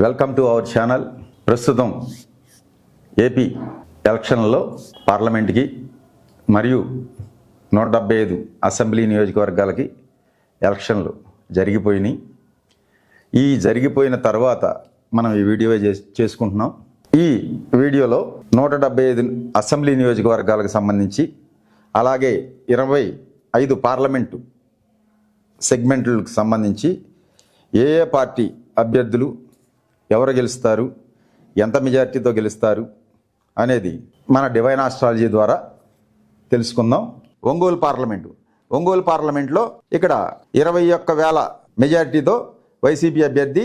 Welcome to our channel. ప్రస్తుతం AP ఎలక్షన్లలో పార్లమెంట్కి మరియు 175 అసెంబ్లీ నియోజకవర్గాలకి ఎలక్షన్లు జరిగిపోయినాయి. ఈ జరిగిపోయిన తర్వాత మనం ఈ వీడియో చేసుకుంటున్నాం. ఈ వీడియోలో 175 అసెంబ్లీ నియోజకవర్గాలకు సంబంధించి అలాగే 25 పార్లమెంటు సెగ్మెంట్లకు సంబంధించి ఏ పార్టీ అభ్యర్థులు ఎవరు గెలుస్తారు, ఎంత మెజార్టీతో గెలుస్తారు అనేది మన డివైన్ ఆస్ట్రాలజీ ద్వారా తెలుసుకుందాం. ఒంగోలు పార్లమెంట్లో ఇక్కడ 21,000 మెజార్టీతో వైసీపీ అభ్యర్థి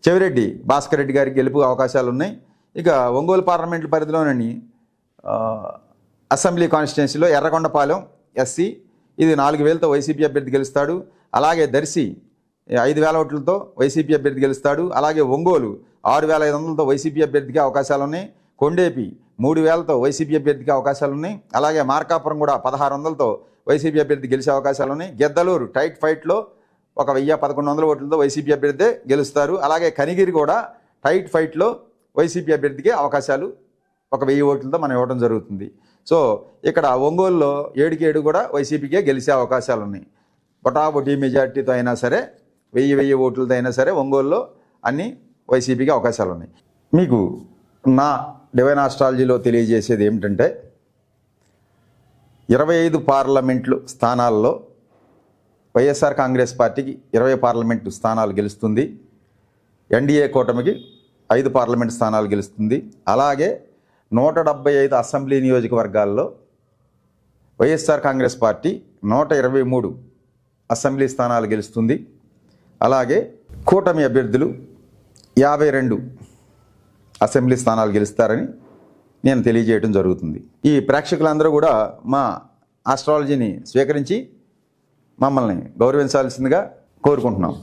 చెవిరెడ్డి భాస్కర్ రెడ్డి గారికి గెలుపు అవకాశాలు ఉన్నాయి. ఇక ఒంగోలు పార్లమెంటు పరిధిలోని అసెంబ్లీ కాన్స్టిట్యున్సీలో ఎర్రగొండపాలెం ఎస్సీ, ఇది 4,000తో వైసీపీ అభ్యర్థి గెలుస్తాడు. అలాగే దర్శి 5,000 ఓట్లతో వైసీపీ అభ్యర్థి గెలుస్తాడు. అలాగే ఒంగోలు 6,500తో వైసీపీ అభ్యర్థికి అవకాశాలు ఉన్నాయి. కొండేపి 3,000తో వైసీపీ అభ్యర్థికి అవకాశాలు ఉన్నాయి. అలాగే మార్కాపురం కూడా 1,600తో వైసీపీ అభ్యర్థి గెలిచే అవకాశాలు ఉన్నాయి. గిద్దలూరు టైట్ ఫైట్లో 1,100-1,100 ఓట్లతో వైసీపీ అభ్యర్థి గెలుస్తారు. అలాగే కనిగిరి కూడా టైట్ ఫైట్లో వైసీపీ అభ్యర్థికి అవకాశాలు 1,000 ఓట్లతో మనం ఇవ్వడం జరుగుతుంది. సో ఇక్కడ ఒంగోలులో 7కి 7 కూడా వైసీపీకే గెలిచే అవకాశాలు ఉన్నాయి. బొటాబొటీ మెజార్టీతో అయినా సరే 1,000 ఓట్లతో అయినా సరే ఒంగోలులో అన్ని వైసీపీకి అవకాశాలు ఉన్నాయి. మీకు నా డివైన్ ఆస్ట్రాలజీలో తెలియజేసేది ఏమిటంటే 25 పార్లమెంట్లు స్థానాల్లో వైఎస్ఆర్ కాంగ్రెస్ పార్టీకి 20 పార్లమెంటు స్థానాలు గెలుస్తుంది. ఎన్డీఏ కూటమికి 5 పార్లమెంటు స్థానాలు గెలుస్తుంది. అలాగే 175 అసెంబ్లీ నియోజకవర్గాల్లో వైఎస్ఆర్ కాంగ్రెస్ పార్టీ 123 అసెంబ్లీ స్థానాలు గెలుస్తుంది. అలాగే కూటమి అభ్యర్థులు 52 అసెంబ్లీ స్థానాలు గెలుస్తారని నేను తెలియజేయడం జరుగుతుంది. ఈ ప్రేక్షకులందరూ కూడా మా ఆస్ట్రాలజీని స్వీకరించి మమ్మల్ని గౌరవించాల్సిందిగా కోరుకుంటున్నాం.